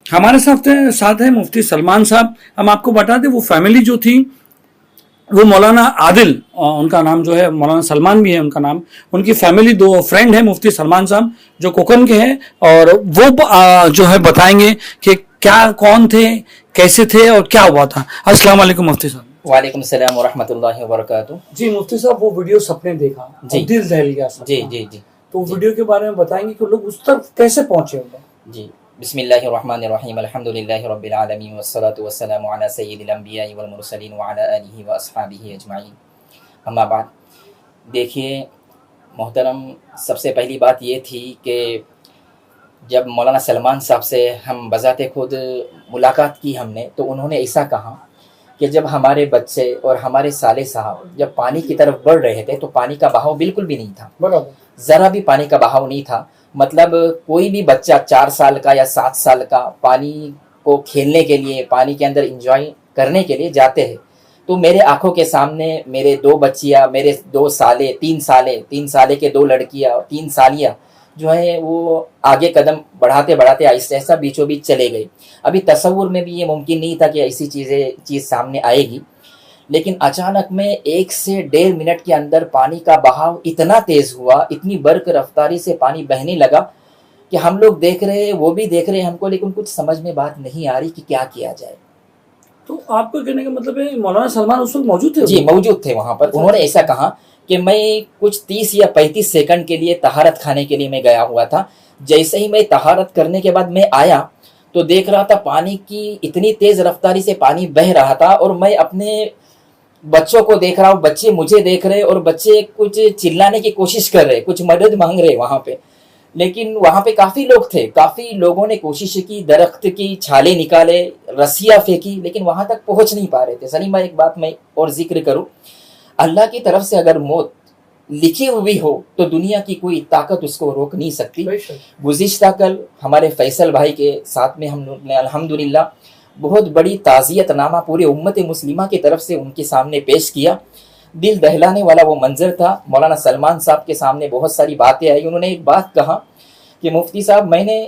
ہمارے ساتھ ہے مفتی سلمان صاحب. ہم آپ کو بتا دیں وہ فیملی جو تھی وہ مولانا عادل ان کا نام جو ہے, مولانا سلمان بھی ہے ان کا نام. ان کی فیملی دو فرینڈ ہے مفتی سلمان صاحب جو کوکن کے ہیں, اور وہ جو ہے بتائیں گے کہ کیا کون تھے, کیسے تھے اور کیا ہوا تھا. السلام علیکم مفتی صاحب. وعلیکم السلام ورحمۃ اللہ وبرکاتہ. جی مفتی صاحب, وہ ویڈیو سب نے دیکھا, جی دل دہل گیا. جی جی جی تو ویڈیو کے بارے میں بتائیں گے کہ لوگ اس تک کیسے پہنچے ہوگا. جی بسم اللہ الرحمن الرحیم. الحمد للہ رب العالمین والصلاة والسلام علی سید الانبیاء والمرسلین وعلی آلہ واصحابہ اجمعین. اما بعد, دیکھیے محترم, سب سے پہلی بات یہ تھی کہ جب مولانا سلمان صاحب سے ہم بذات خود ملاقات کی ہم نے, تو انہوں نے ایسا کہا کہ جب ہمارے بچے اور ہمارے سالے صاحب جب پانی کی طرف بڑھ رہے تھے تو پانی کا بہاؤ بالکل بھی نہیں تھا, ذرا بھی پانی کا بہاؤ نہیں تھا. مطلب کوئی بھی بچہ 4 سال کا یا 7 سال کا پانی کو کھیلنے کے لیے, پانی کے اندر انجوائے کرنے کے لیے جاتے ہیں, تو میرے آنکھوں کے سامنے میرے 2 بچیاں, میرے 2 سالے, 3 سالے کے 2 لڑکیاں اور 3 سالیاں جو ہیں وہ آگے قدم بڑھاتے بڑھاتے آہستہ آہستہ بیچوں بیچ چلے گئے. ابھی تصور میں بھی یہ ممکن نہیں تھا کہ ایسی چیز سامنے آئے گی, لیکن اچانک میں 1 سے 1.5 منٹ کے اندر پانی کا بہاؤ اتنا تیز ہوا, اتنی برق رفتاری سے پانی بہنے لگا کہ ہم لوگ دیکھ رہے, وہ بھی دیکھ رہے ہم کو, لیکن کچھ سمجھ میں بات نہیں آ رہی کہ کیا کیا جائے. تو آپ کو کہنے کا مطلب ہے مولانا سلمان اس وقت موجود تھے؟ جی موجود تھے وہاں پر. انہوں نے ایسا کہا کہ میں کچھ 30 یا 35 سیکنڈ کے لیے طہارت خانے کے لیے میں گیا ہوا تھا. جیسے ہی میں طہارت کرنے کے بعد میں آیا تو دیکھ رہا تھا پانی کی اتنی تیز رفتاری سے پانی بہہ رہا تھا, اور میں اپنے بچوں کو دیکھ رہا ہوں, بچے مجھے دیکھ رہے, اور بچے کچھ چلانے کی کوشش کر رہے, کچھ مدد مانگ رہے وہاں پہ. لیکن وہاں پہ کافی لوگ تھے, کافی لوگوں نے کوشش کی, درخت کی چھالیں نکالے, رسیاں پھینکی, لیکن وہاں تک پہنچ نہیں پا رہے تھے. سلیمہ ایک بات میں اور ذکر کروں, اللہ کی طرف سے اگر موت لکھی ہوئی ہو تو دنیا کی کوئی طاقت اس کو روک نہیں سکتی. گزشتہ کل ہمارے فیصل بھائی کے ساتھ میں ہم نے الحمدللہ بہت بڑی تعزیت نامہ پورے امت مسلمہ کی طرف سے ان کے سامنے پیش کیا. دل دہلانے والا وہ منظر تھا. مولانا سلمان صاحب کے سامنے بہت ساری باتیں آئی. انہوں نے ایک بات کہا کہ مفتی صاحب, میں نے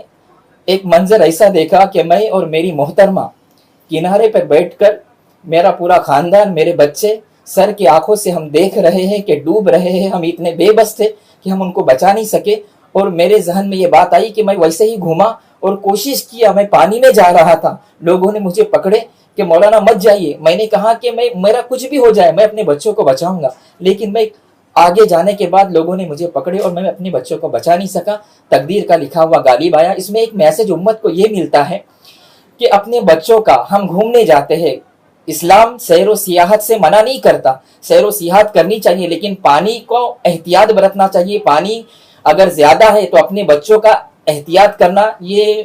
ایک منظر ایسا دیکھا کہ میں اور میری محترمہ کنارے پر بیٹھ کر, میرا پورا خاندان, میرے بچے سر کی آنکھوں سے ہم دیکھ رہے ہیں کہ ڈوب رہے ہیں. ہم اتنے بے بس تھے کہ ہم ان کو بچا نہیں سکے, اور میرے ذہن میں یہ بات آئی کہ میں ویسے ہی گھوما اور کوشش کیا, میں پانی میں جا رہا تھا, لوگوں نے مجھے پکڑے کہ مولانا مت جائیے. میں نے کہا کہ میرا کچھ بھی ہو جائے میں اپنے بچوں کو بچاؤں گا, لیکن میں آگے جانے کے بعد لوگوں نے مجھے پکڑے اور میں اپنے بچوں کو بچا نہیں سکا. تقدیر کا لکھا ہوا غالب آیا. اس میں ایک میسج امت کو یہ ملتا ہے کہ اپنے بچوں کا, ہم گھومنے جاتے ہیں, اسلام سیر و سیاحت سے منع نہیں کرتا, سیر و سیاحت کرنی چاہیے, لیکن پانی کو احتیاط برتنا چاہیے. پانی اگر زیادہ ہے تو اپنے بچوں کا احتیاط کرنا یہ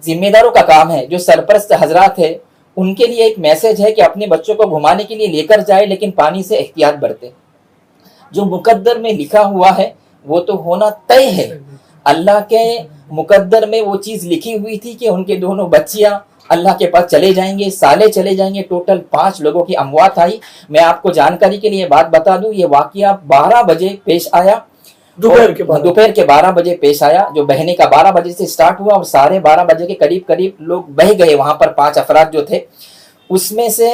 ذمہ داروں کا کام ہے. جو سرپرست حضرات ہیں ان کے لیے ایک میسج ہے کہ اپنے بچوں کو گھمانے کے لیے لے کر جائے, لیکن پانی سے احتیاط برتے. جو مقدر میں لکھا ہوا ہے وہ تو ہونا طے ہے. اللہ کے مقدر میں وہ چیز لکھی ہوئی تھی کہ ان کے دونوں بچیاں اللہ کے پاس چلے جائیں گے, سالے چلے جائیں گے. ٹوٹل 5 لوگوں کی اموات آئی. میں آپ کو جانکاری کے لیے بات بتا دوں, یہ واقعہ 12 بجے پیش آیا, دوپہر کے 12 بجے پیش آیا. جو بہنے کا 12 بجے سے سٹارٹ ہوا اور 12:30 بجے کے قریب لوگ بہ گئے. وہاں پر 5 افراد جو تھے, اس میں سے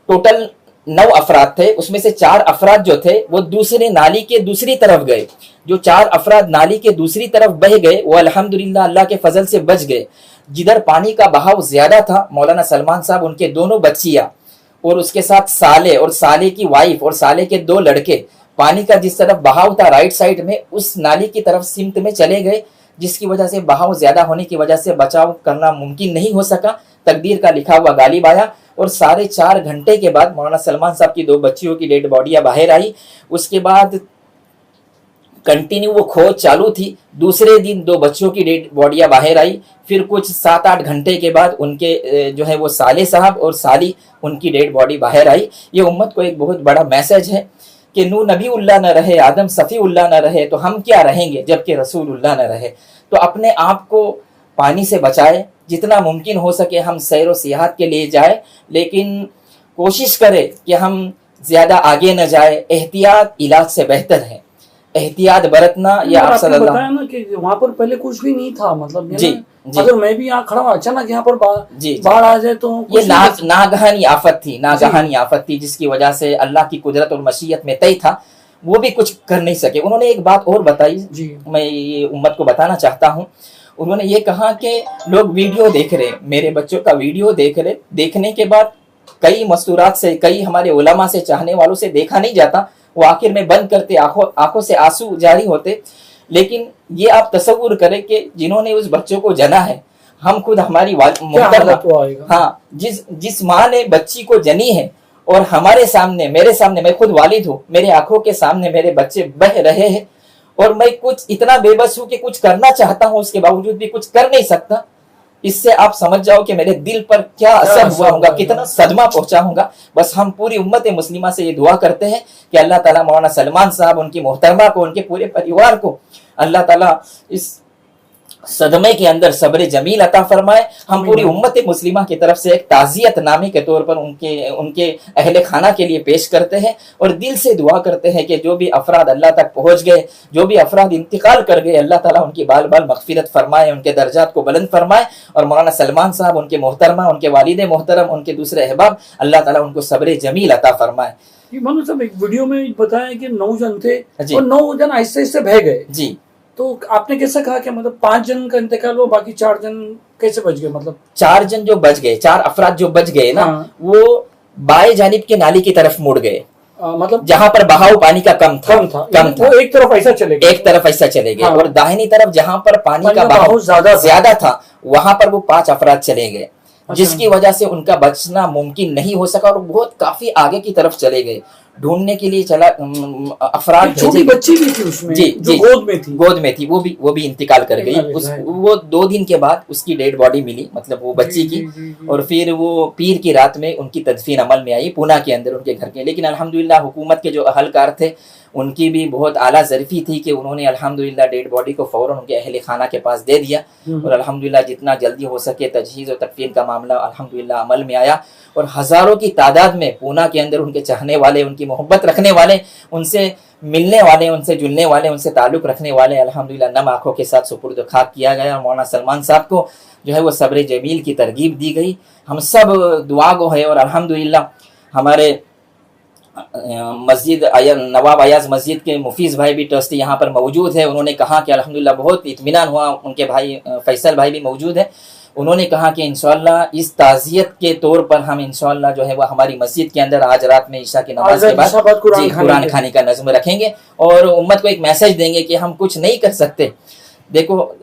ٹوٹل 9 افراد تھے, اس میں سے 4 افراد جو تھے وہ دوسرے نالی کے دوسری طرف گئے. جو 4 افراد نالی کے دوسری طرف بہ گئے وہ الحمدللہ اللہ کے فضل سے بچ گئے. جدھر پانی کا بہاؤ زیادہ تھا, مولانا سلمان صاحب, ان کے دونوں بچیاں اور اس کے ساتھ سالے اور سالے کی وائف اور سالے کے 2 لڑکے, پانی کا جس طرف بہاؤ تھا رائٹ سائڈ میں, اس نالی کی طرف سمت میں چلے گئے, جس کی وجہ سے بہاؤ زیادہ ہونے کی وجہ سے بچاؤ کرنا ممکن نہیں ہو سکا. تقدیر کا لکھا ہوا غالب آیا, اور 4.5 گھنٹے کے بعد مولانا سلمان صاحب کی 2 بچیوں کی ڈیڈ باڈیاں باہر آئی. اس کے بعد کنٹینیو وہ کھوج چالو تھی. دوسرے دن 2 بچوں کی ڈیڈ باڈیاں باہر آئی. پھر کچھ 7-8 گھنٹے کے بعد ان کے جو ہے وہ سالے صاحب اور سالی, ان کی ڈیڈ باڈی باہر آئی. یہ امت کو ایک بہت بڑا میسج ہے کہ نو نبی اللہ نہ رہے, آدم صفی اللہ نہ رہے تو ہم کیا رہیں گے جبکہ رسول اللہ نہ رہے. تو اپنے آپ کو پانی سے بچائے, جتنا ممکن ہو سکے ہم سیر و سیاحت کے لیے جائے, لیکن کوشش کرے کہ ہم زیادہ آگے نہ جائے. احتیاط علاج سے بہتر ہے. एहतियात बरतना ये और आप आपने सल्लल्लाहु बताया ना कि वहाँ पर पहले कुछ भी नहीं था, मतलब ये जी, ना, जी। अगर मैं भी यहाँ खड़ा हूँ अचानक यहाँ पर जी, जी। बाढ़ आ जाए तो ये कुछ नहीं कर नागहानी आफत थी, नागहानी आफत थी जिसकी वजह से अल्लाह की कुदरत और मशीयत में तय था, वो भी कुछ कर नहीं सके। उन्होंने एक बात और बताई, जी मैं ये उम्मत को बताना चाहता हूँ। उन्होंने ये कहा कि लोग वीडियो देख रहे, मेरे बच्चों का वीडियो देख रहे, देखने के बाद कई मस्तूरात से, कई हमारे उलमा से, चाहने वालों से देखा नहीं जाता, वो आखिर में बंद करते, आंखों से आंसू जारी होते। लेकिन ये आप तसव्वुर करें कि जिन्होंने उस बच्चों को जना है, हम खुद हमारी क्या मोहतरमा, हालत हुआ होगा। हाँ, जिस माँ ने बच्ची को जनी है और हमारे सामने, मेरे सामने, मैं खुद वालिद हूँ, मेरे आंखों के सामने मेरे बच्चे बह रहे हैं और मैं कुछ इतना बेबस हूँ कि कुछ करना चाहता हूँ, उसके बावजूद भी कुछ कर नहीं सकता। इससे आप समझ जाओ कि मेरे दिल पर क्या असर हुआ होगा, कितना सदमा पहुंचा होगा। बस हम पूरी उम्मत मुस्लिमा से ये दुआ करते हैं कि अल्लाह ताला मौलाना सलमान साहब, उनकी मोहतरमा को, उनके पूरे परिवार को अल्लाह ताला इस सदमे के अंदर सब्र जमील अता फरमाए। हम पूरी उम्मत मुस्लिमा की तरफ से एक ताज़ियत नामे के तौर पर उनके अहले खाना के लिए पेश करते हैं और दिल से दुआ करते हैं कि जो भी अफराद अल्लाह तक पहुंच गए, जो भी अफराद इंतकाल कर गए, अल्लाह ताला उनकी बाल बाल मगफिरत फरमाए, उनके दर्जात को बुलंद फरमाए। और मौलाना सलमान साहब, उनके मोहतरमा, उनके वालिद मोहतरम, उनके दूसरे अहबाब, अल्लाह ताला उनको सब्र जमील अता फरमाए। ये मनु साहब एक वीडियो में बताया कि 9 जन थे जी। और 9 जन आहिस्ते आहिस्ते बह गए। जी, तो आपने कैसे कहा कि मतलब 5 जन का इंतकाल हुआ, बाकी 4 जन कैसे बच गए? मतलब 4 जन जो बच गए, 4 अफराद जो बच गए ना, हाँ। वो बाएं जानिब के नाली की तरफ मुड़ गए, मतलब जहां पर बहाव पानी का कम था। वो एक तरफ ऐसा चले गए, एक तरफ ऐसा चले गए। हाँ। और दाहिनी तरफ जहां पर पानी का बहाव ज्यादा था, वहां पर वो 5 अफराद चले गए, जिसकी वजह से उनका बचना मुमकिन नहीं हो सका और बहुत काफी आगे की तरफ चले गए। ढूंढने के लिए चला अफराद, छोटी बच्ची भी थी उसमें, जी, जो जी, गोद में थी, वो भी इंतकाल कर गई। वो 2 दिन के बाद उसकी डेड बॉडी मिली, मतलब वो बच्ची की। और फिर वो पीर की रात में उनकी तदफीन अमल में आई पूना के अंदर, उनके घर के। लेकिन अल्हम्दुलिल्लाह हुकूमत के जो अहलकार थे, उनकी भी बहुत आला ज़रफ़ी थी कि उन्होंने अल्हम्दुलिल्लाह डेड बॉडी को फ़ौरन उनके अहले खाना के पास दे दिया। और अल्हम्दुलिल्लाह जितना जल्दी हो सके तजहीज़ और तकफ़ीन का मामला अल्हम्दुलिल्लाह अमल में आया। और हज़ारों की तादाद में पूना के अंदर उनके चाहने वाले, उनकी मोहब्बत रखने वाले, उनसे मिलने वाले, उनसे जुलने वाले, उनसे ताल्लुक़ रखने वाले अल्हम्दुलिल्लाह नम आँखों के साथ सुपुर्द खाक किया गया। और मौलाना सलमान साहब को जो है वो सब्र जमील की तरगीब दी गई। हम सब दुआ गो है। और अल्हम्दुलिल्लाह हमारे मस्जिद नवाब अयाज मस्जिद के मुफीज़ भाई भी ट्रस्टी यहाँ पर मौजूद है। उन्होंने कहा कि अल्हम्दुलिल्लाह बहुत इत्मीनान हुआ। उनके भाई फैसल भाई भी मौजूद है। उन्होंने कहा कि इंशाअल्लाह इस ताज़ियत के तौर पर हम इंशाअल्लाह जो है वह हमारी मस्जिद के अंदर आज रात में ईशा की नमाज के बाद कुरान खाने का नज़्म रखेंगे और उम्मत को एक मैसेज देंगे कि हम कुछ नहीं कर सकते। देखो,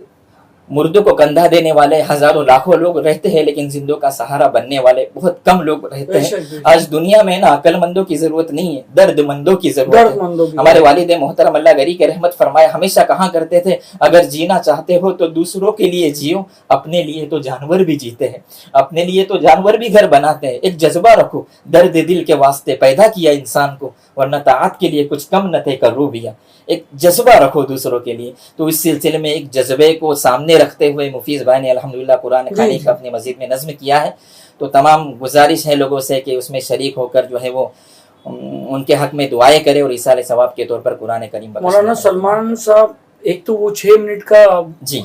मुर्दों को कंधा देने वाले हजारों लाखों लोग रहते हैं, लेकिन जिंदों का सहारा बनने वाले बहुत कम लोग रहते हैं। आज दुनिया में ना अक्लमंदों की जरूरत नहीं है, दर्दमंदों की जरूरत है। हमारे वालिद मोहतरम अल्लाह गरी के रहमत फरमाए हमेशा कहा करते थे, अगर जीना चाहते हो तो दूसरों के लिए जियो, अपने लिए तो जानवर भी जीते हैं, अपने लिए तो जानवर भी घर बनाते हैं। एक जज्बा रखो, दर्द दिल के वास्ते पैदा किया इंसान को, वरना ताअत के लिए कुछ कम न थे करूबिया। एक जज्बा रखो दूसरों के लिए। तो इस सिलसिले में एक जज्बे को सामने रखते हुए मुफीज़ भाई ने अल्हम्दुलिल्लाह कुरान खानी का अपनी मस्जिद में नज़्म किया है। तो तमाम गुजारिश है लोगों से कि उसमें शरीक होकर जो है वो उनके हक में दुआएं करे और ईसाले सवाब के तौर पर कुरान करीम। मौलाना सलमान साहब, एक तो वो 6 मिनट का जी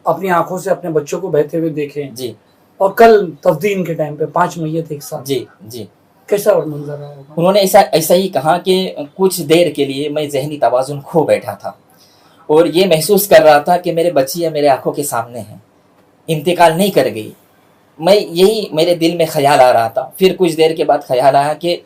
अपनी आंखों से अपने बच्चों को बहते हुए देखे जी, और कल तफ्दीन के टाइम पे 5 मैयत एक साथ, जी जी, कैसा मंजर रहा होगा? उन्होंने ऐसा ही कहा कि कुछ देर के लिए मैं जहनी तवाज़ुन खो बैठा था और ये महसूस कर रहा था कि मेरे बच्चियाँ मेरे आंखों के सामने हैं, इंतकाल नहीं कर गई। यही मेरे दिल में ख्याल आ रहा था। फिर कुछ देर के बाद ख्याल आया कि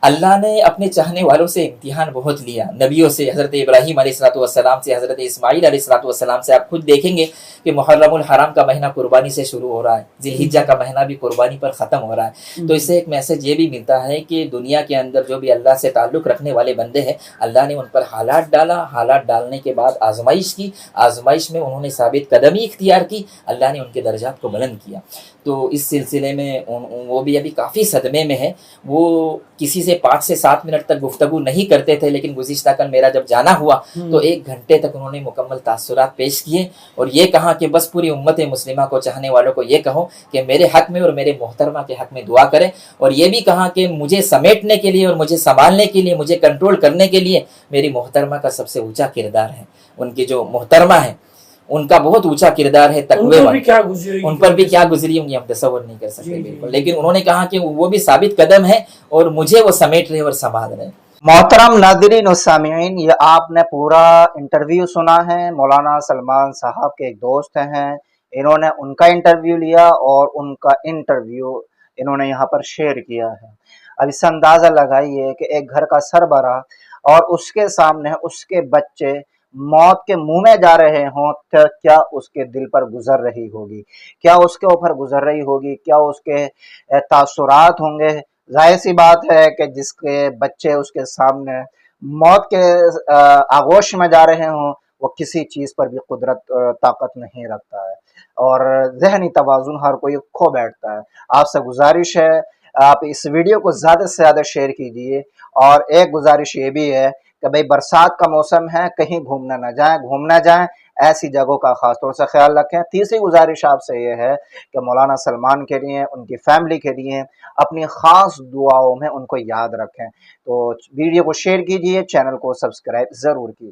अल्लाह ने अपने चाहने वालों से इम्तिहान बहुत लिया, नबियों से, हज़रत इब्राहीम अलैहिस्सलाम से, हज़रत इस्माईल अलैहिस्सलाम से। आप खुद देखेंगे कि मुहर्रमुल हराम का महीना कुर्बानी से शुरू हो रहा है, ज़िलहिज्जा का महीना भी कुर्बानी पर ख़त्म हो रहा है। तो इससे एक मैसेज ये भी मिलता है कि दुनिया के अंदर जो भी अल्लाह से ताल्लुक़ रखने वाले बंदे हैं, अल्लाह ने उन पर हालात डाला, हालात डालने के बाद आजमाइश की, आजमाइश में उन्होंने साबित कदमी इख्तियार की, अल्लाह ने उनके दर्जात को बुलंद किया। तो इस सिलसिले में वो भी अभी काफ़ी सदमे में है। वो किसी से से 5 से 7 मिनट तक गुफ्तगू नहीं करते थे, लेकिन गुज़िश्ता कल मेरा जब जाना हुआ तो 1 घंटे तक उन्होंने मुकम्मल तासुरात पेश किए और ये कहा कि बस पूरी उम्मत मुस्लिमा को चाहने वालों को ये कहो कि मेरे हक़ में और मेरे मोहतरमा के हक़ में दुआ करें, और ये भी कहा कि मुझे समेटने के लिए और मुझे संभालने के लिए, मुझे कंट्रोल करने के लिए मेरी मोहतरमा का सबसे ऊँचा किरदार है। उनकी जो मोहतरमा है उनका बहुत ऊंचा किरदार है, तकवे उन पर वाला। भी क्या गुजरी, उन पर भी क्या गुजरी होंगी हम तसव्वुर नहीं कर सकते जी, बिल्कुल। लेकिन उन्होंने कहा कि वो भी साबित कदम है और मुझे वो समेट रहे और संभाल रहे। मोहतरम नाज़रीन और सामीईन, ये आपने पूरा इंटरव्यू सुना है। मौलाना सलमान साहब के एक दोस्त हैं, इन्होंने उनका इंटरव्यू लिया और उनका इंटरव्यू इन्होंने यहाँ पर शेयर किया है। अब इससे अंदाज़ा लगाइए कि एक घर का सरबराह और उसके सामने उसके बच्चे मौत के मुंह में जा रहे हों तो क्या उसके दिल पर गुजर रही होगी, क्या उसके ऊपर गुजर रही होगी, क्या उसके तासुरात होंगे। जाहिर सी बात है कि जिसके बच्चे उसके सामने मौत के आगोश में जा रहे हों वो किसी चीज़ पर भी कुदरत ताकत नहीं रखता है और ज़हनी तवाज़ुन हर कोई खो बैठता है। आपसे गुजारिश है आप इस वीडियो को ज़्यादा से ज़्यादा शेयर कीजिए। और एक गुजारिश ये भी है कि भाई बरसात का मौसम है, कहीं घूमना ना जाएं, घूमना जाएं ऐसी जगहों का ख़ास तौर से ख्याल रखें। तीसरी गुजारिश आपसे ये है कि मौलाना सलमान के लिए, उनकी फैमिली के लिए अपनी ख़ास दुआओं में उनको याद रखें। तो वीडियो को शेयर कीजिए, चैनल को सब्सक्राइब ज़रूर कीजिए।